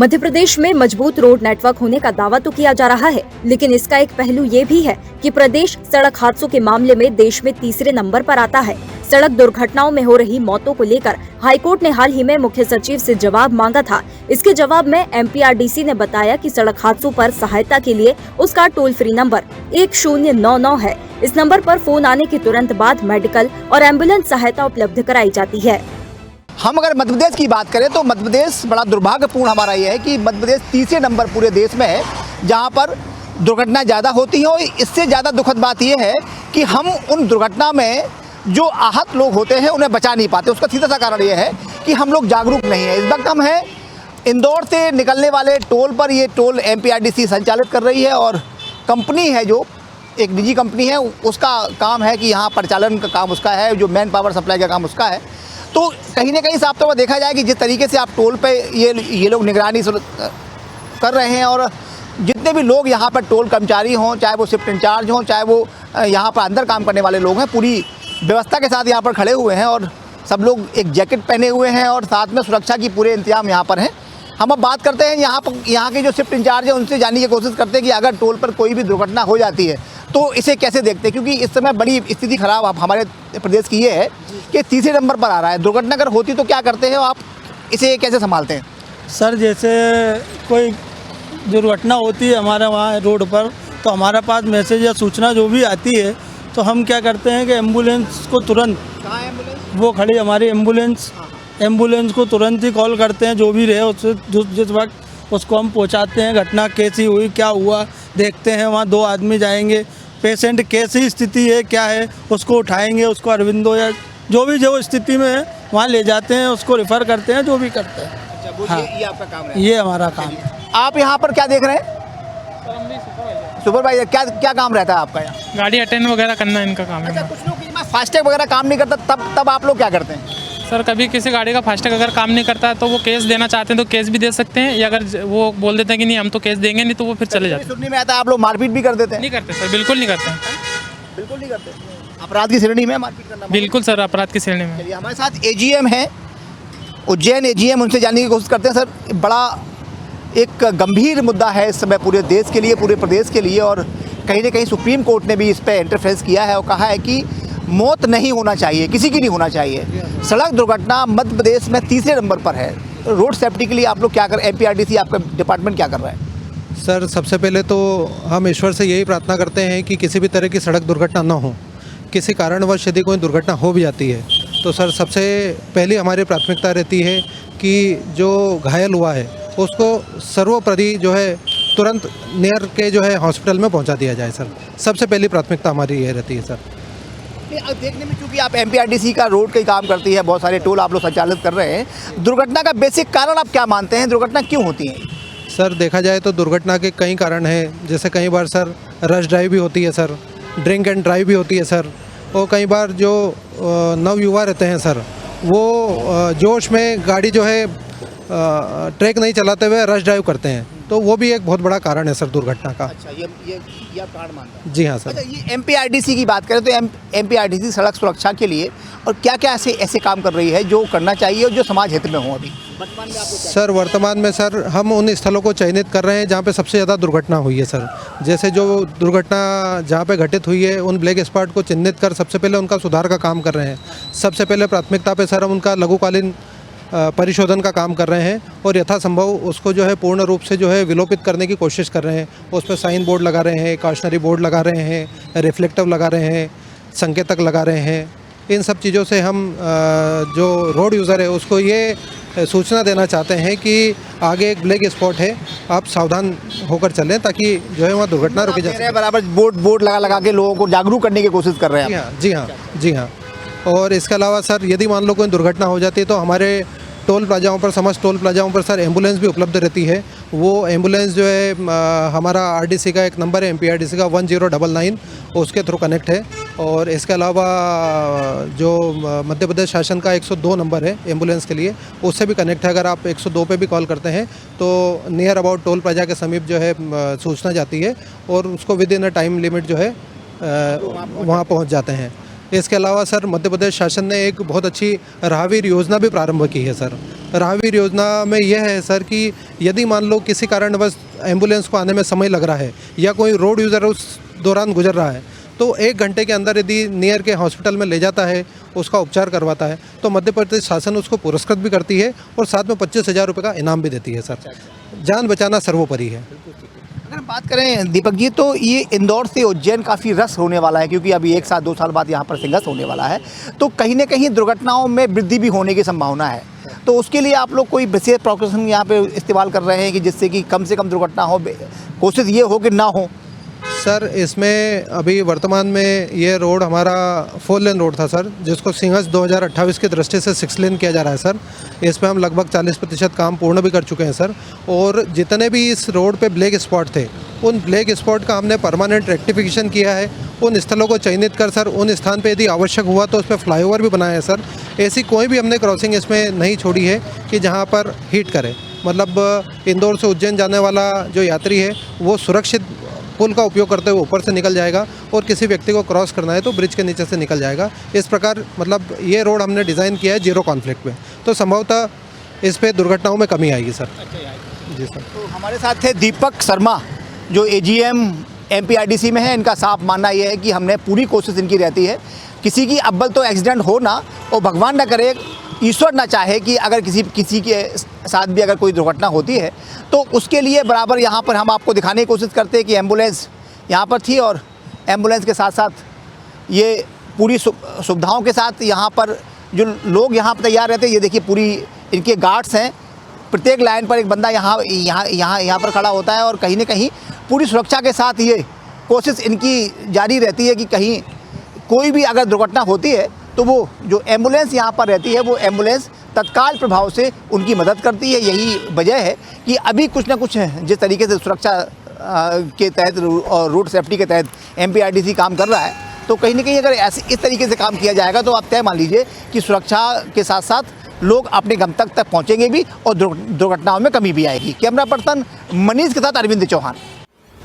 मध्य प्रदेश में मजबूत road network होने का दावा तो किया जा रहा है, लेकिन इसका एक पहलू ये भी है कि प्रदेश सड़क हादसों के मामले में देश में तीसरे नंबर पर आता है। सड़क दुर्घटनाओं में हो रही मौतों को लेकर हाईकोर्ट ने हाल ही में मुख्य सचिव से जवाब मांगा था। इसके जवाब में MPRDC ने बताया कि सड़क हादसों पर सहायता के लिए उसका टोल फ्री नंबर 1099 है। इस नंबर पर फोन आने के तुरंत बाद मेडिकल और एम्बुलेंस सहायता उपलब्ध कराई जाती है। हम अगर मध्य प्रदेश की बात करें तो मध्य प्रदेश बड़ा दुर्भाग्यपूर्ण हमारा ये है कि मध्य प्रदेश तीसरे नंबर पूरे देश में है जहां पर दुर्घटनाएं ज़्यादा होती हैं। और इससे ज़्यादा दुखद बात यह है कि हम उन दुर्घटना में जो आहत लोग होते हैं उन्हें बचा नहीं पाते। उसका सीधा सा कारण यह है कि हम लोग जागरूक नहीं हैं। इस वक्त हम हैं इंदौर से निकलने वाले टोल पर। ये टोल MPRDC संचालित कर रही है और कंपनी है जो एक निजी कंपनी है, उसका काम है कि यहाँ परिचालन का काम उसका है, जो मैन पावर सप्लाई का काम उसका है। तो कहीं ना कहीं साफ तौर पर देखा जाए कि जिस तरीके से आप टोल पे ये लोग निगरानी कर रहे हैं और जितने भी लोग यहाँ पर टोल कर्मचारी हों, चाहे वो शिफ्ट इंचार्ज हों, चाहे वो यहाँ पर अंदर काम करने वाले लोग हैं, पूरी व्यवस्था के साथ यहाँ पर खड़े हुए हैं और सब लोग एक जैकेट पहने हुए हैं और साथ में सुरक्षा की पूरे इंतजाम यहाँ पर हैं। हम अब बात करते हैं यहाँ के जो शिफ्ट इंचार्ज हैं उनसे जानने की कोशिश करते हैं कि अगर टोल पर कोई भी दुर्घटना हो जाती है तो इसे कैसे देखते हैं, क्योंकि इस समय बड़ी स्थिति खराब अब हमारे प्रदेश की ये है कि तीसरे नंबर पर आ रहा है। दुर्घटना अगर होती तो क्या करते हैं आप, इसे कैसे संभालते हैं? सर, जैसे कोई दुर्घटना होती है हमारे वहाँ रोड पर तो हमारे पास मैसेज या सूचना जो भी आती है तो हम क्या करते हैं कि एम्बुलेंस को तुरंत, कहाँ है एम्बुलेंस? वो खड़ी हमारी एम्बुलेंस को तुरंत ही कॉल करते हैं। जो भी रहे उससे जिस वक्त उसको हम पहुँचाते हैं। घटना कैसी हुई, क्या हुआ, देखते हैं। वहाँ 2 आदमी जाएंगे, पेशेंट कैसी स्थिति है, क्या है, उसको उठाएंगे, उसको अरविंदो या जो स्थिति में है वहाँ ले जाते हैं, उसको रेफ़र करते हैं, जो भी करते हैं। अच्छा, हाँ, ये आपका काम है? ये हमारा काम है। आप यहाँ पर क्या देख रहे हैं? सुपरवाइजर क्या काम रहता है आपका यहाँ? गाड़ी अटेंड वगैरह करना इनका काम है। अच्छा, कुछ लोग फास्टैग वगैरह काम नहीं करता, तब आप लोग क्या करते हैं? सर, कभी किसी गाड़ी का फास्टैग अगर काम नहीं करता है तो वो केस देना चाहते हैं तो केस भी दे सकते हैं, या अगर वो बोल देते हैं कि नहीं हम तो केस देंगे नहीं तो वो फिर चले जाते हैं। सुनने में आता है आप लोग मारपीट भी कर देते हैं? नहीं करते सर, बिल्कुल नहीं करते। बिल्कुल नहीं करते। अपराध की श्रेणी में मारपीट करना? बिल्कुल सर, अपराध की श्रेणी में। चलिए, हमारे साथ AGM है, उज्जैन AGM, उनसे जानने की कोशिश करते हैं। सर, बड़ा एक गंभीर मुद्दा है इस समय पूरे देश के लिए, पूरे प्रदेश के लिए, और कहीं ना कहीं सुप्रीम कोर्ट ने भी इस पर इंटरफेरेंस किया है और कहा है कि मौत नहीं होना चाहिए, किसी की नहीं होना चाहिए। सड़क दुर्घटना मध्य प्रदेश में तीसरे नंबर पर है। रोड सेफ्टी के लिए आप लोग क्या कर, MPRDC आपका डिपार्टमेंट क्या कर रहा है? सर, सबसे पहले तो हम ईश्वर से यही प्रार्थना करते हैं कि किसी भी तरह की सड़क दुर्घटना ना हो। किसी कारणवश यदि कोई दुर्घटना हो भी जाती है तो सर सबसे पहली हमारी प्राथमिकता रहती है कि जो घायल हुआ है उसको सर्वोपरि जो है तुरंत नियर के जो है हॉस्पिटल में पहुंचा दिया जाए। सर, सबसे पहली प्राथमिकता हमारी ये रहती है। सर, देखने में चूँकि आप MPRDC का रोड का ही काम करती है, बहुत सारे टोल आप लोग संचालित कर रहे हैं, दुर्घटना का बेसिक कारण आप क्या मानते हैं? दुर्घटना क्यों होती है? सर, देखा जाए तो दुर्घटना के कई कारण हैं। जैसे कई बार सर रश ड्राइव भी होती है, सर ड्रिंक एंड ड्राइव भी होती है सर, और कई बार जो नवयुवा रहते हैं सर वो जोश में गाड़ी जो है ट्रैक नहीं चलाते हुए रश ड्राइव करते हैं, तो वो भी एक बहुत बड़ा कारण है सर दुर्घटना का। अच्छा, ये आप कारण मानते हैं? जी हाँ सर। अच्छा, ये MPRDC की बात करें तो MPRDC सड़क सुरक्षा के लिए और क्या क्या ऐसे काम कर रही है जो करना चाहिए और जो समाज हित में हो अभी वर्तमान में? आपको सर, वर्तमान में सर हम उन स्थलों को चयनित कर रहे हैं जहाँ पे सबसे ज़्यादा दुर्घटना हुई है सर। जैसे जो दुर्घटना जहाँ पे घटित हुई है उन ब्लैक स्पॉट को चिन्हित कर सबसे पहले उनका सुधार का काम कर रहे हैं। सबसे पहले प्राथमिकता पे सर हम उनका लघुकालीन परिशोधन का काम कर रहे हैं और यथासंभव उसको जो है पूर्ण रूप से जो है विलोपित करने की कोशिश कर रहे हैं। उस पर साइन बोर्ड लगा रहे हैं, कॉशनरी बोर्ड लगा रहे हैं, रिफ्लेक्टिव लगा रहे हैं, संकेतक लगा रहे हैं। इन सब चीज़ों से हम जो रोड यूज़र है उसको ये सूचना देना चाहते हैं कि आगे एक ब्लैक स्पॉट है, आप सावधान होकर चलें ताकि जो है वहाँ दुर्घटना रुकी जा सके। बराबर बोर्ड लगा के लोगों को जागरूक करने की कोशिश कर रहे हैं? जी हाँ, जी हाँ। और इसके अलावा सर यदि मान लो कोई दुर्घटना हो जाती है तो हमारे टोल प्लाजाओं पर, समस्त टोल प्लाजाओं पर सर एम्बुलेंस भी उपलब्ध रहती है। वो एम्बुलेंस जो है हमारा RDC का एक नंबर है MPRDC का 1099, उसके थ्रू कनेक्ट है। और इसके अलावा जो मध्य प्रदेश शासन का 102 नंबर है एम्बुलेंस के लिए, उससे भी कनेक्ट है। अगर आप 102 पे भी कॉल करते हैं तो नियर अबाउट टोल प्लाजा के समीप जो है सूचना जाती है और उसको with in a time limit जो है वहाँ पहुँच जाते हैं। इसके अलावा सर मध्य प्रदेश शासन ने एक बहुत अच्छी राहगीर योजना भी प्रारंभ की है सर, राहवीर योजना में यह है सर कि यदि मान लो किसी कारणवश एम्बुलेंस को आने में समय लग रहा है या कोई रोड यूज़र उस दौरान गुजर रहा है, तो 1 घंटे के अंदर यदि नियर के हॉस्पिटल में ले जाता है, उसका उपचार करवाता है, तो मध्य प्रदेश शासन उसको पुरस्कृत भी करती है और साथ में 25,000 रुपये का इनाम भी देती है सर। जान बचाना सर्वोपरि है। अगर बात करें दीपक जी, तो ये इंदौर से उज्जैन काफ़ी रस होने वाला है, क्योंकि अभी 1 साल 2 साल बाद यहाँ पर संघर्ष होने वाला है, तो कहीं ना कहीं दुर्घटनाओं में वृद्धि भी होने की संभावना है। तो उसके लिए आप लोग कोई विशेष प्रिकॉशन यहाँ पे इस्तेमाल कर रहे हैं कि जिससे कि कम से कम दुर्घटना हो, कोशिश ये हो कि ना हो? सर इसमें अभी वर्तमान में ये रोड हमारा 4 लेन रोड था सर, जिसको सिंहस्थ 2028 की दृष्टि से 6 लेन किया जा रहा है सर। इसमें हम लगभग 40% काम पूर्ण भी कर चुके हैं सर। और जितने भी इस रोड पे ब्लैक स्पॉट थे, उन ब्लैक स्पॉट का हमने परमानेंट रेक्टिफिकेशन किया है। उन स्थलों को चयनित कर सर उन स्थान पे यदि आवश्यक हुआ तो उस पर फ्लाईओवर भी बनाया है सर। ऐसी कोई भी हमने क्रॉसिंग इसमें नहीं छोड़ी है कि जहाँ पर हीट करे। मतलब इंदौर से उज्जैन जाने वाला जो यात्री है वो सुरक्षित पुल का उपयोग करते हुए ऊपर से निकल जाएगा, और किसी व्यक्ति को क्रॉस करना है तो ब्रिज के नीचे से निकल जाएगा। इस प्रकार मतलब ये रोड हमने डिज़ाइन किया है जीरो कॉन्फ्लिक्ट में, तो संभवतः इस पे दुर्घटनाओं में कमी आएगी सर। जी सर। तो हमारे साथ थे दीपक शर्मा, जो AGM MPRDC में है। इनका साफ मानना यह है कि हमने पूरी कोशिश इनकी रहती है किसी की अव्वल तो एक्सीडेंट हो ना, और भगवान ना करे, ईश्वर ना चाहे कि अगर किसी के साथ भी अगर कोई दुर्घटना होती है तो उसके लिए बराबर यहाँ पर हम आपको दिखाने की कोशिश करते हैं कि एम्बुलेंस यहाँ पर थी, और एम्बुलेंस के साथ साथ ये पूरी सुविधाओं के साथ यहाँ पर जो लोग यहाँ पर तैयार रहते हैं। ये देखिए पूरी इनके गार्ड्स हैं, प्रत्येक लाइन पर एक बंदा यहाँ पर खड़ा होता है, और कहीं ना कहीं पूरी सुरक्षा के साथ ये कोशिश इनकी जारी रहती है कि कहीं कोई भी अगर दुर्घटना होती है तो वो जो एम्बुलेंस यहाँ पर रहती है वो एम्बुलेंस तत्काल प्रभाव से उनकी मदद करती है। यही वजह है कि अभी कुछ ना कुछ जिस तरीके से सुरक्षा के तहत और रोड सेफ्टी के तहत MPRDC काम कर रहा है, तो कहीं ना कहीं अगर ऐसे इस तरीके से काम किया जाएगा तो आप तय मान लीजिए कि सुरक्षा के साथ साथ लोग अपने गंतव्य तक पहुँचेंगे भी और दुर्घटनाओं में कमी भी आएगी। कैमरा पर्सन मनीष के साथ अरविंद चौहान।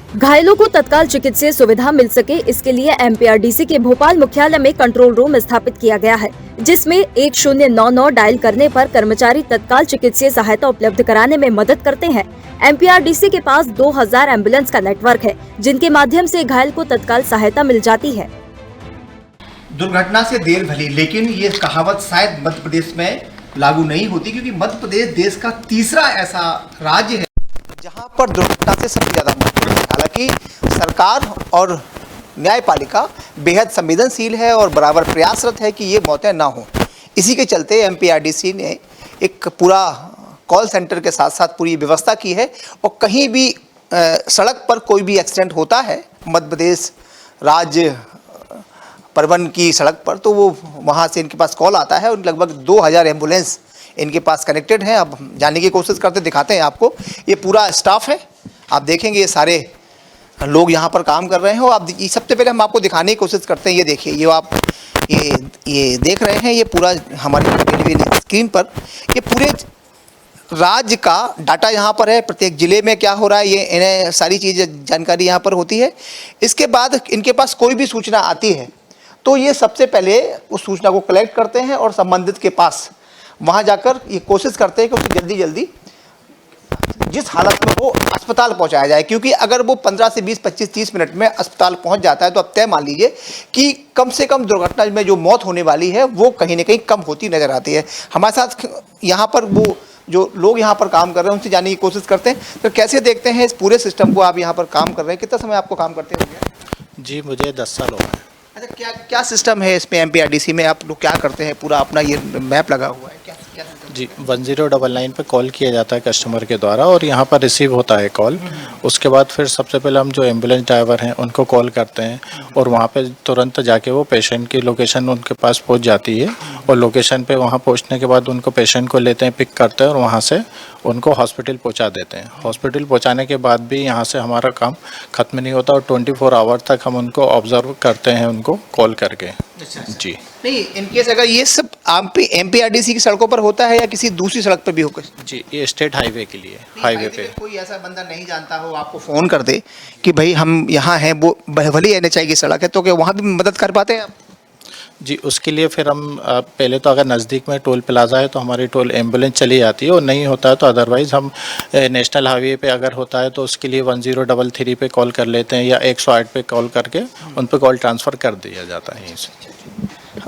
घायलों को तत्काल चिकित्सीय सुविधा मिल सके, इसके लिए MPRDC के भोपाल मुख्यालय में कंट्रोल रूम स्थापित किया गया है, जिसमें 1099 डायल करने पर कर्मचारी तत्काल चिकित्सीय सहायता उपलब्ध कराने में मदद करते हैं। MPRDC के पास 2000 एम्बुलेंस का नेटवर्क है, जिनके माध्यम से घायल को तत्काल सहायता मिल जाती है। दुर्घटना से देर भली, लेकिन ये कहावत शायद मध्य प्रदेश में लागू नहीं होती, क्योंकि मध्य प्रदेश देश का तीसरा ऐसा राज्य है जहां पर दुर्घटना से सबसे ज़्यादा मौत होती है। हालांकि सरकार और न्यायपालिका बेहद संवेदनशील है और बराबर प्रयासरत है कि ये मौतें ना हों। इसी के चलते MPRDC ने एक पूरा कॉल सेंटर के साथ साथ पूरी व्यवस्था की है, और कहीं भी सड़क पर कोई भी एक्सीडेंट होता है मध्य प्रदेश राज्य परिवहन की सड़क पर, तो वो वहाँ से इनके पास कॉल आता है, और लगभग 2000 एम्बुलेंस इनके पास कनेक्टेड हैं। अब जानने की कोशिश करते दिखाते हैं आपको। ये पूरा स्टाफ है, आप देखेंगे ये सारे लोग यहाँ पर काम कर रहे हैं। और आप सबसे पहले हम आपको दिखाने की कोशिश करते हैं। ये देखिए, ये आप ये देख रहे हैं, ये पूरा हमारी टेलीविजन स्क्रीन पर ये पूरे राज्य का डाटा यहाँ पर है। प्रत्येक ज़िले में क्या हो रहा है, ये इन्हें सारी चीज़ें जानकारी यहाँ पर होती है। इसके बाद इनके पास कोई भी सूचना आती है तो ये सबसे पहले उस सूचना को कलेक्ट करते हैं और संबंधित के पास वहाँ जाकर ये कोशिश करते हैं कि उसे जल्दी जल्दी जिस हालत में वो अस्पताल पहुंचाया जाए, क्योंकि अगर वो 15 से 20, 25, 30 मिनट में अस्पताल पहुंच जाता है तो अब तय मान लीजिए कि कम से कम दुर्घटना में जो मौत होने वाली है वो कहीं ना कहीं कम होती नज़र आती है। हमारे साथ यहाँ पर वो जो लोग यहाँ पर काम कर रहे हैं उनसे जानने की कोशिश करते हैं। तो कैसे देखते हैं इस पूरे सिस्टम को? आप यहाँ पर काम कर रहे हैं, कितना समय आपको काम करते होंगे? जी, मुझे 10 साल हो गए। अच्छा, क्या सिस्टम है इसमें MPRDC में? आप लोग क्या करते हैं? पूरा अपना ये मैप लगा हुआ है, क्या जी 1099 पे कॉल किया जाता है कस्टमर के द्वारा, और यहाँ पर रिसीव होता है कॉल। उसके बाद फिर सबसे पहले हम जो एम्बुलेंस ड्राइवर हैं उनको कॉल करते हैं, और वहाँ पे तुरंत जाके वो पेशेंट की लोकेशन उनके पास पहुँच जाती है, और लोकेशन पे वहाँ पहुँचने के बाद उनको पेशेंट को लेते हैं, पिक करते हैं, और वहाँ से उनको हॉस्पिटल पहुँचा देते हैं। हॉस्पिटल पहुँचाने के बाद भी यहाँ से हमारा काम ख़त्म नहीं होता, और 24 आवर तक हम उनको ऑब्जर्व करते हैं, उनको कॉल करके। जी नहीं, इनकेस अगर ये सब MPRDC की सड़कों पर होता है या किसी दूसरी सड़क पर भी होगा? जी, ये स्टेट हाईवे के लिए, हाईवे पे कोई ऐसा बंदा नहीं जानता हो, आपको फ़ोन कर दे कि भाई हम यहाँ हैं, वो भली NHI की सड़क है, तो क्या वहाँ भी मदद कर पाते हैं आप? जी, उसके लिए फिर हम पहले तो अगर नज़दीक में टोल प्लाज़ा है तो हमारी टोल एम्बुलेंस चली जाती है, और नहीं होता है तो अदरवाइज़ हम नेशनल हाईवे पे अगर होता है तो उसके लिए 1033 पे कॉल कर लेते हैं या 108 पे कॉल करके उन पे कॉल ट्रांसफ़र कर दिया जाता है यहीं से।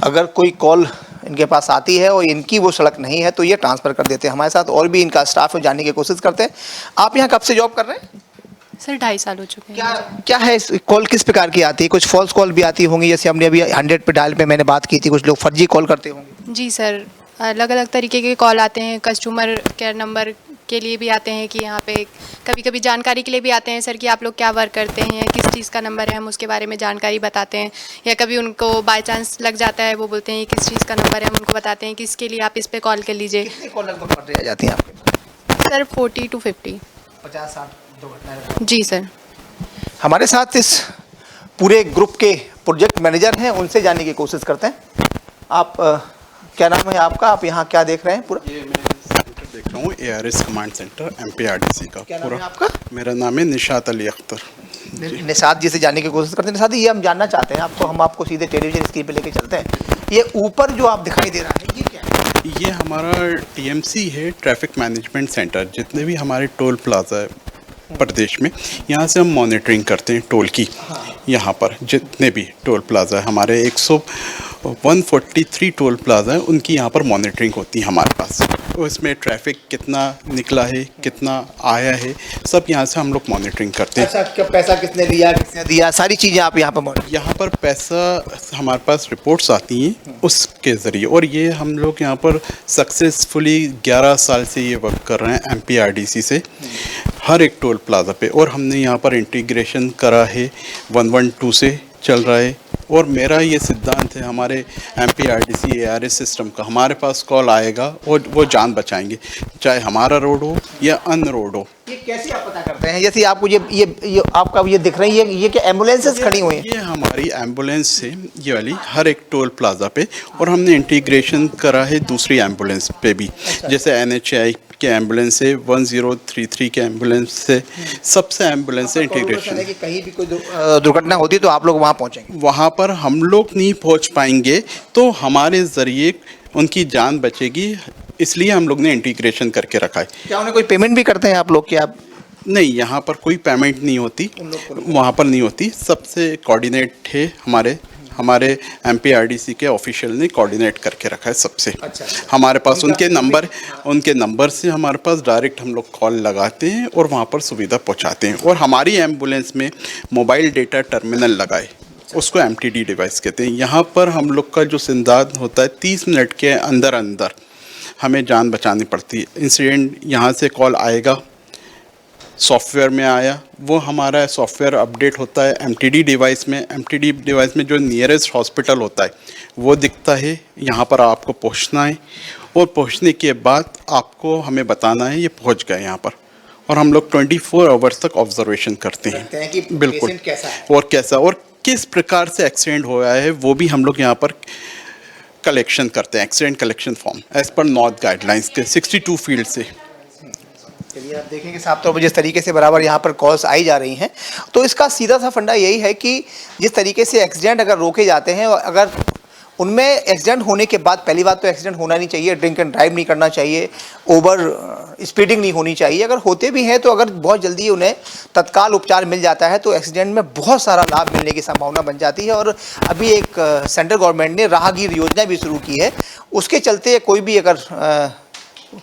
अगर कोई कॉल इनके पास आती है और इनकी वो सड़क नहीं है तो ये ट्रांसफ़र कर देते हैं। हमारे साथ और भी इनका स्टाफ है, जानने की कोशिश करते हैं। आप यहाँ कब से जॉब कर रहे हैं? सर 2.5 साल हो चुके हैं। क्या है कॉल किस प्रकार की आती है? कुछ फॉल्स कॉल भी आती होंगी, जैसे हमने अभी 100 पे डायल पे मैंने बात की थी, कुछ लोग फर्जी कॉल करते होंगे। जी सर, अलग अलग तरीके के कॉल आते हैं। कस्टमर केयर नंबर के लिए भी आते हैं कि यहाँ पे कभी कभी जानकारी के लिए भी आते हैं सर कि आप लोग क्या वर्क करते हैं, किस चीज़ का नंबर है, हम उसके बारे में जानकारी बताते हैं। या कभी उनको बाय चांस लग जाता है, वो बोलते हैं ये किस चीज़ का नंबर है, हम उनको बताते हैं कि इसके लिए आप इस पे कॉल कर लीजिए। कितनी कॉल लगभग पड़ जाती हैं आपके? Sir 40 to 50। 50-60 दुर्घटनाएं। जी सर। हमारे साथ इस पूरे ग्रुप के प्रोजेक्ट मैनेजर हैं, उनसे जानने की कोशिश करते हैं। आप क्या नाम है आपका? आप यहाँ क्या देख रहे हैं पूरा? ये मैं सेंटर देख रहा हूँ, ARS कमांड सेंटर MPRDC का। क्या नाम पूरा है आपका? मेरा नाम है निशात अली अख्तर। निशात जी से जानने की कोशिश करते हैं। निशात जी, ये हम जानना चाहते हैं आपको, हम आपको सीधे टेलीविजन स्क्रीन पे लेके चलते हैं। ये ऊपर जो आप दिखाई दे रहा है ये क्या है? ये हमारा TMC है, ट्रैफिक मैनेजमेंट सेंटर। जितने भी हमारे टोल प्लाजा है प्रदेश में, यहाँ से हम मॉनिटरिंग करते हैं टोल की। यहाँ पर जितने भी टोल प्लाजा है हमारे 143 टोल प्लाजा है, उनकी यहाँ पर मॉनिटरिंग होती है हमारे पास। तो इसमें ट्रैफिक कितना निकला है, कितना आया है, सब यहाँ से हम लोग मॉनिटरिंग करते हैं। पैसा किसने लिया, किसने दिया, सारी चीज़ें आप यहाँ पर यहाँ पर पैसा हमारे पास रिपोर्ट्स आती हैं उसके ज़रिए, और ये हम लोग यहाँ पर सक्सेसफुली 11 साल से ये वर्क कर रहे हैं MPRDC से हर एक टोल प्लाजा पे। और हमने यहाँ पर इंटीग्रेशन करा है 112 से चल रहा है। और मेरा ये सिद्धांत है हमारे MPRDC ARS सिस्टम का, हमारे पास कॉल आएगा और वो जान बचाएंगे, चाहे हमारा रोड हो या अन्य रोड हो। ये कैसे आप पता करते हैं? जैसे आपको ये आपका ये दिख रही है, ये क्या एम्बुलेंसेस खड़ी हुई हैं? ये हमारी एम्बुलेंस है, ये वाली हर एक टोल प्लाजा पे, और हमने इंटीग्रेशन करा है दूसरी एम्बुलेंस पे भी। जैसे NHAI के एम्बुलेंस है, 1033 के एम्बुलेंस से, सबसे एम्बुलेंस से इंटीग्रेशन है। कि कहीं भी कोई दुर्घटना होती है तो आप लोग वहाँ पहुँचेंगे? वहाँ पर हम लोग नहीं पहुँच पाएंगे तो हमारे ज़रिए उनकी जान बचेगी, इसलिए हम लोग ने इंटीग्रेशन करके रखा है। क्या उन्हें कोई पेमेंट भी करते हैं आप लोग? क्या आप? नहीं, यहाँ पर कोई पेमेंट नहीं होती, वहाँ पर नहीं होती। सबसे कोऑर्डिनेट है हमारे MPRDC के ऑफिशियल ने कोऑर्डिनेट करके रखा है सबसे। अच्छा। हमारे पास उनके नंबर से हमारे पास डायरेक्ट हम लोग कॉल लगाते हैं और वहाँ पर सुविधा पहुँचाते हैं। और हमारी एम्बुलेंस में मोबाइल डेटा टर्मिनल लगाए, उसको MTD डिवाइस कहते हैं। यहाँ पर हम लोग का जो सिद्धांत होता है 30 मिनट के अंदर हमें जान बचानी पड़ती है। इंसिडेंट यहाँ से कॉल आएगा, सॉफ्टवेयर में आया, वो हमारा सॉफ्टवेयर अपडेट होता है MTD डिवाइस में। MTD डिवाइस में जो नियरेस्ट हॉस्पिटल होता है वो दिखता है, यहाँ पर आपको पहुँचना है, और पहुँचने के बाद आपको हमें बताना है ये पहुँच गए यहाँ पर। और हम लोग 24 आवर्स तक ऑब्जर्वेशन करते हैं कि बिल्कुल, पेशेंट कैसा है और कैसा और किस प्रकार से एक्सीडेंट हुआ है वो भी हम लोग यहाँ पर कलेक्शन करते हैं। Accident collection form as per north guidelines के 62 फील्ड से। चलिए आप देखेंगे साफ तौर पर जिस तरीके से बराबर यहाँ पर कॉल्स आई जा रही हैं, तो इसका सीधा सा फंडा यही है कि जिस तरीके से एक्सीडेंट अगर रोके जाते हैं, और अगर उनमें एक्सीडेंट होने के बाद, पहली बात तो एक्सीडेंट होना नहीं चाहिए, ड्रिंक एंड ड्राइव नहीं करना चाहिए, ओवर स्पीडिंग नहीं होनी चाहिए। अगर होते भी हैं तो अगर बहुत जल्दी उन्हें तत्काल उपचार मिल जाता है तो एक्सीडेंट में बहुत सारा लाभ मिलने की संभावना बन जाती है। और अभी एक सेंट्रल गवर्नमेंट ने राहगीर योजना भी शुरू की है, उसके चलते कोई भी अगर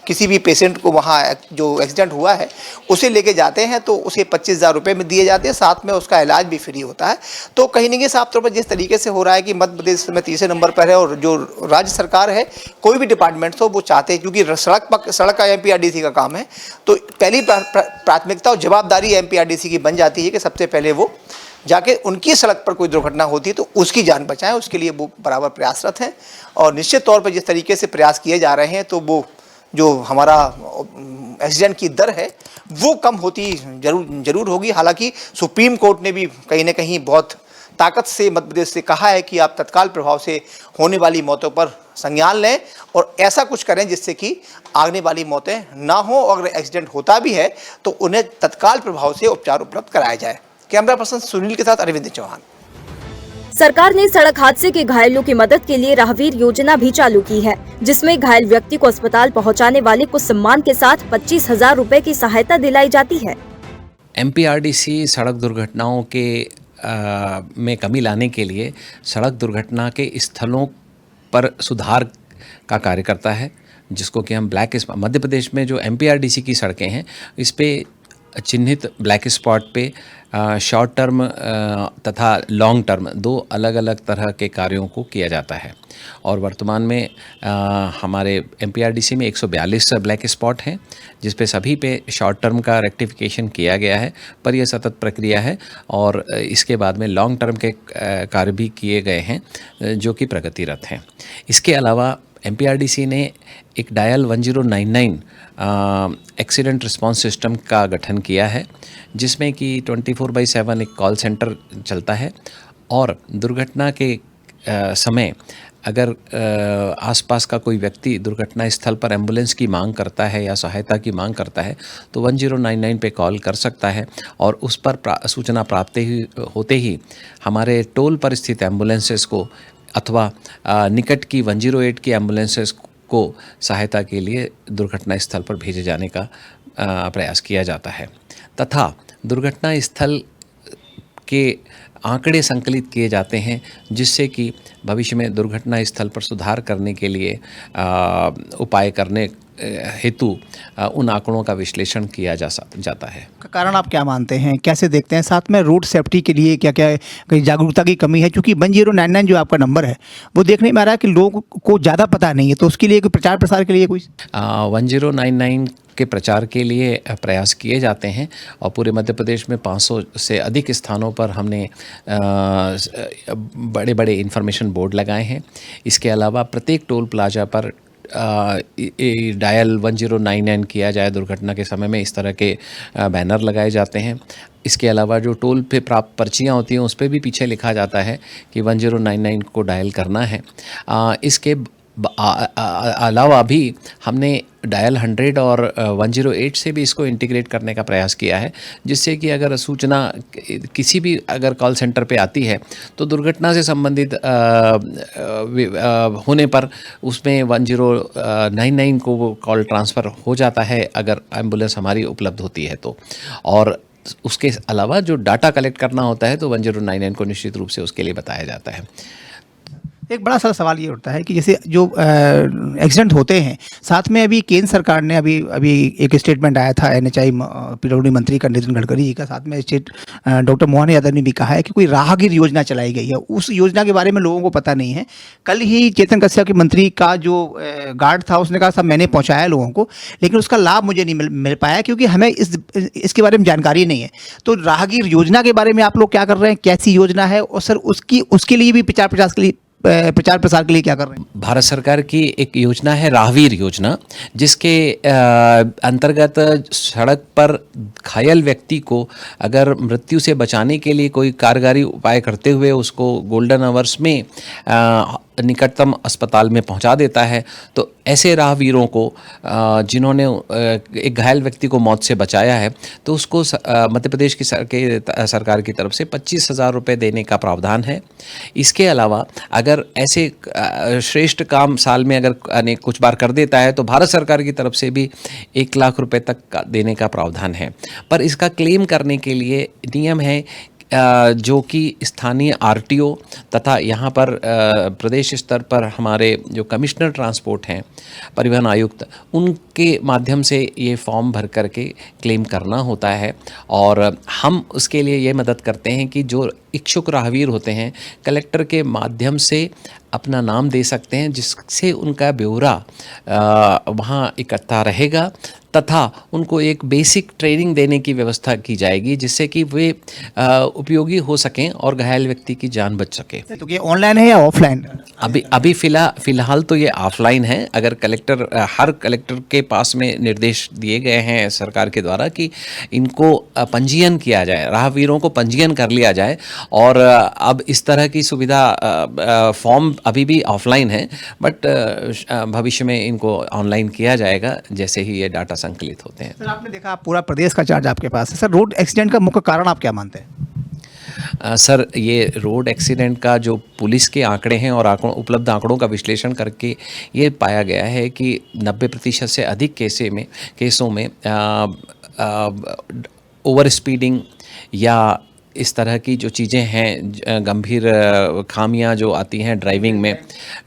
किसी भी पेशेंट को वहाँ जो एक्सीडेंट हुआ है उसे लेके जाते हैं तो उसे 25,000 रुपये में दिए जाते हैं, साथ में उसका इलाज भी फ्री होता है। तो कहीं ना कहीं साफ तौर पर जिस तरीके से हो रहा है कि मध्य प्रदेश में तीसरे नंबर पर है, और जो राज्य सरकार है, कोई भी डिपार्टमेंट हो, वो चाहते हैं, क्योंकि सड़क का MPRDC का काम है, तो पहली प्राथमिकता और जवाबदारी MPRDC की बन जाती है कि सबसे पहले वो जाके उनकी सड़क पर कोई दुर्घटना होती है तो उसकी जान बचाएं। उसके लिए वो बराबर प्रयासरत हैं, और निश्चित तौर पर जिस तरीके से प्रयास किए जा रहे हैं तो वो जो हमारा एक्सीडेंट की दर है वो कम होती जरूर होगी। हालांकि सुप्रीम कोर्ट ने भी कहीं ना कहीं बहुत ताकत से मध्य प्रदेश से कहा है कि आप तत्काल प्रभाव से होने वाली मौतों पर संज्ञान लें और ऐसा कुछ करें जिससे कि आने वाली मौतें ना हो। अगर एक्सीडेंट होता भी है तो उन्हें तत्काल प्रभाव से उपचार उपलब्ध कराया जाए। कैमरा पर्सन सुनील के साथ अरविंद चौहान। सरकार ने सड़क हादसे के घायलों की मदद के लिए राहवीर योजना भी चालू की है, जिसमें घायल व्यक्ति को अस्पताल पहुंचाने वाले को सम्मान के साथ 25,000 रुपए की सहायता दिलाई जाती है। MPRDC सड़क दुर्घटनाओं के में कमी लाने के लिए सड़क दुर्घटना के स्थलों पर सुधार का कार्य करता है, जिसको कि हम ब्लैक मध्य प्रदेश में जो MPRDC की सड़कें हैं इस पे चिन्हित ब्लैक स्पॉट पे शॉर्ट टर्म तथा लॉन्ग टर्म दो अलग अलग तरह के कार्यों को किया जाता है। और वर्तमान में हमारे MPRDC में 142 ब्लैक स्पॉट हैं, जिस पे सभी पे शॉर्ट टर्म का रेक्टिफिकेशन किया गया है, पर यह सतत प्रक्रिया है और इसके बाद में लॉन्ग टर्म के कार्य भी किए गए हैं जो कि प्रगतिरत हैं। इसके अलावा MPRDC ने एक डायल 1099 एक्सीडेंट रिस्पांस सिस्टम का गठन किया है, जिसमें कि 24/7 एक कॉल सेंटर चलता है और दुर्घटना के समय अगर आसपास का कोई व्यक्ति दुर्घटना स्थल पर एम्बुलेंस की मांग करता है या सहायता की मांग करता है तो 1099 पे कॉल कर सकता है और उस पर सूचना प्राप्त होते ही हमारे टोल पर स्थित एम्बुलेंसेस को अथवा निकट की 108 की एम्बुलेंसेस को सहायता के लिए दुर्घटना स्थल पर भेजे जाने का प्रयास किया जाता है तथा दुर्घटना स्थल के आंकड़े संकलित किए जाते हैं, जिससे कि भविष्य में दुर्घटना स्थल पर सुधार करने के लिए उपाय करने हेतु उन आंकड़ों का विश्लेषण किया जाता है। कारण आप क्या मानते हैं, कैसे देखते हैं? साथ में रोड सेफ्टी के लिए क्या क्या कहीं जागरूकता की कमी है? क्योंकि 1099 जो आपका नंबर है वो देखने में आ रहा है कि लोगों को ज़्यादा पता नहीं है, तो उसके लिए कोई प्रचार प्रसार के लिए कोई 1099 के प्रचार के लिए प्रयास किए जाते हैं और पूरे मध्य प्रदेश में 500 से अधिक स्थानों पर हमने बड़े बड़े इन्फॉर्मेशन बोर्ड लगाए हैं। इसके अलावा प्रत्येक टोल प्लाजा पर डायल 1099 किया जाए दुर्घटना के समय में, इस तरह के बैनर लगाए जाते हैं। इसके अलावा जो टोल पे प्राप्त पर्चियाँ होती हैं उस पर भी पीछे लिखा जाता है कि 1099 को डायल करना है। इसके अलावा भी हमने डायल 100 और 108 से भी इसको इंटीग्रेट करने का प्रयास किया है, जिससे कि अगर सूचना किसी भी अगर कॉल सेंटर पे आती है तो दुर्घटना से संबंधित होने पर उसमें 1099 को वो कॉल ट्रांसफ़र हो जाता है अगर एम्बुलेंस हमारी उपलब्ध होती है तो। और उसके अलावा जो डाटा कलेक्ट करना होता है तो 1099 को निश्चित रूप से उसके लिए बताया जाता है। एक बड़ा सारा सवाल ये उठता है कि जैसे जो एक्सीडेंट होते हैं, साथ में अभी केंद्र सरकार ने अभी एक स्टेटमेंट आया था NHAI पीडब्ल्यूडी मंत्री का नितिन गडकरी जी का, साथ में डॉक्टर मोहन यादव ने भी कहा है कि कोई राहगीर योजना चलाई गई है। उस योजना के बारे में लोगों को पता नहीं है। कल ही चेतन कश्यप के मंत्री का जो गार्ड था उसने कहा सब मैंने पहुँचाया लोगों को, लेकिन उसका लाभ मुझे नहीं मिल पाया क्योंकि हमें इसके बारे में जानकारी नहीं है। तो राहगीर योजना के बारे में आप लोग क्या कर रहे हैं, कैसी योजना है, और सर उसके लिए भी प्रचार प्रसार के लिए क्या कर रहे हैं? भारत सरकार की एक योजना है राहवीर योजना, जिसके अंतर्गत सड़क पर घायल व्यक्ति को अगर मृत्यु से बचाने के लिए कोई कारगर उपाय करते हुए उसको गोल्डन आवर्स में निकटतम अस्पताल में पहुंचा देता है, तो ऐसे राहवीरों को जिन्होंने एक घायल व्यक्ति को मौत से बचाया है तो उसको मध्य प्रदेश की सरकार की तरफ से 25,000 रुपये देने का प्रावधान है। इसके अलावा अगर ऐसे श्रेष्ठ काम साल में अगर कुछ बार कर देता है तो भारत सरकार की तरफ से भी 1 लाख रुपये तक देने का प्रावधान है। पर इसका क्लेम करने के लिए नियम है जो कि स्थानीय RTO तथा यहाँ पर प्रदेश स्तर पर हमारे जो कमिश्नर ट्रांसपोर्ट हैं, परिवहन आयुक्त, उनके माध्यम से ये फॉर्म भर करके क्लेम करना होता है। और हम उसके लिए ये मदद करते हैं कि जो इच्छुक राहवीर होते हैं कलेक्टर के माध्यम से अपना नाम दे सकते हैं, जिससे उनका ब्यौरा वहाँ इकट्ठा रहेगा तथा उनको एक बेसिक ट्रेनिंग देने की व्यवस्था की जाएगी, जिससे कि वे उपयोगी हो सकें और घायल व्यक्ति की जान बच सके। तो ये ऑनलाइन है या ऑफलाइन? अभी फ़िलहाल तो ये ऑफलाइन है। अगर हर कलेक्टर के पास में निर्देश दिए गए हैं सरकार के द्वारा कि इनको पंजीयन किया जाए, राहवीरों को पंजीयन कर लिया जाए, और अब इस तरह की सुविधा फॉर्म अभी भी ऑफलाइन है, बट भविष्य में इनको ऑनलाइन किया जाएगा जैसे ही ये डाटा संकलित होते हैं। सर, आपने देखा पूरा प्रदेश का चार्ज आपके पास है। सर, रोड एक्सीडेंट का मुख्य कारण आप क्या मानते हैं? सर, ये रोड एक्सीडेंट का जो पुलिस के आंकड़े हैं और उपलब्ध आंकड़ों का विश्लेषण करके ये पाया गया है कि 90% से अधिक केसों में ओवर स्पीडिंग या इस तरह की जो चीज़ें हैं, गंभीर खामियां जो आती हैं ड्राइविंग में,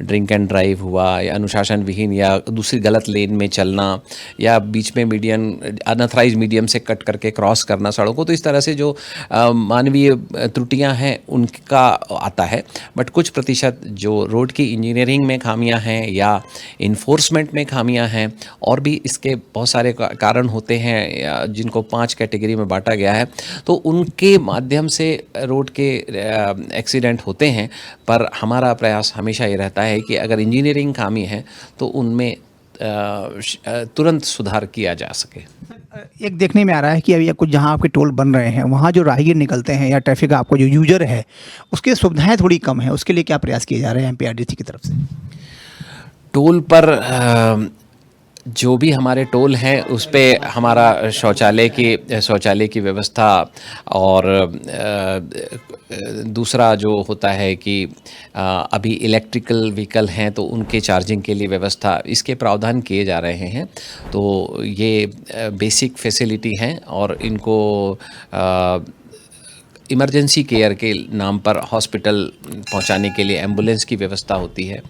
ड्रिंक एंड ड्राइव हुआ या अनुशासन विहीन या दूसरी गलत लेन में चलना या बीच में अनऑथराइज मीडियम से कट करके क्रॉस करना सड़कों, तो इस तरह से जो मानवीय त्रुटियां हैं उनका आता है। बट कुछ प्रतिशत जो रोड की इंजीनियरिंग में खामियां हैं या इन्फोर्समेंट में खामियां हैं, और भी इसके बहुत सारे कारण होते हैं जिनको 5 कैटेगरी में बांटा गया है, तो उनके माध्यम से रोड के एक्सीडेंट होते हैं। पर हमारा प्रयास हमेशा ये रहता है कि अगर इंजीनियरिंग खामी है तो उनमें तुरंत सुधार किया जा सके। एक देखने में आ रहा है कि अभी कुछ जहां आपके टोल बन रहे हैं वहां जो राहगीर निकलते हैं या ट्रैफिक आपको जो यूजर है उसकी सुविधाएं थोड़ी कम है, उसके लिए क्या प्रयास किए जा रहे हैं एमपीआरडीसी की तरफ से? टोल पर जो भी हमारे टोल हैं उस पे हमारा शौचालय की व्यवस्था, और दूसरा जो होता है कि अभी इलेक्ट्रिकल व्हीकल हैं तो उनके चार्जिंग के लिए व्यवस्था, इसके प्रावधान किए जा रहे हैं। तो ये बेसिक फैसिलिटी हैं और इनको इमरजेंसी केयर के नाम पर हॉस्पिटल पहुंचाने के लिए एम्बुलेंस की व्यवस्था होती है।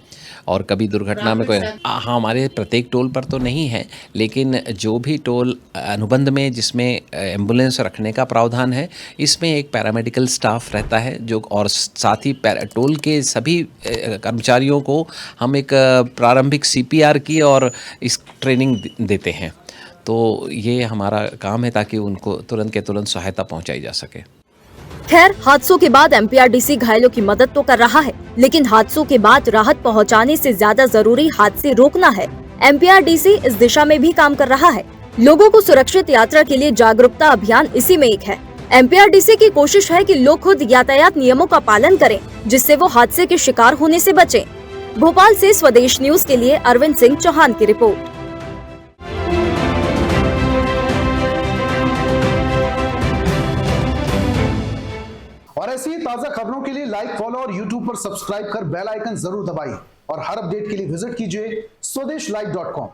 और कभी दुर्घटना में कोई हमारे प्रत्येक टोल पर तो नहीं है, लेकिन जो भी टोल अनुबंध में जिसमें एम्बुलेंस रखने का प्रावधान है, इसमें एक पैरामेडिकल स्टाफ रहता है जो, और साथ ही टोल के सभी कर्मचारियों को हम एक प्रारंभिक CPR की और इस ट्रेनिंग देते हैं। तो ये हमारा काम है ताकि उनको तुरंत के तुरंत सहायता पहुंचाई जा सके। खैर, हादसों के बाद एमपीआरडीसी घायलों की मदद तो कर रहा है, लेकिन हादसों के बाद राहत पहुंचाने से ज्यादा जरूरी हादसे रोकना है। एमपीआरडीसी इस दिशा में भी काम कर रहा है। लोगों को सुरक्षित यात्रा के लिए जागरूकता अभियान इसी में एक है। एमपीआरडीसी की कोशिश है कि लोग खुद यातायात नियमों का पालन करें, जिससे वो हादसे के शिकार होने से बचें। भोपाल से स्वदेश न्यूज के लिए अरविंद सिंह चौहान की रिपोर्ट। और ऐसी ही ताजा खबरों के लिए लाइक, फॉलो और यूट्यूब पर सब्सक्राइब कर बेल आइकन जरूर दबाइए। और हर अपडेट के लिए विजिट कीजिए swedeshlive.com।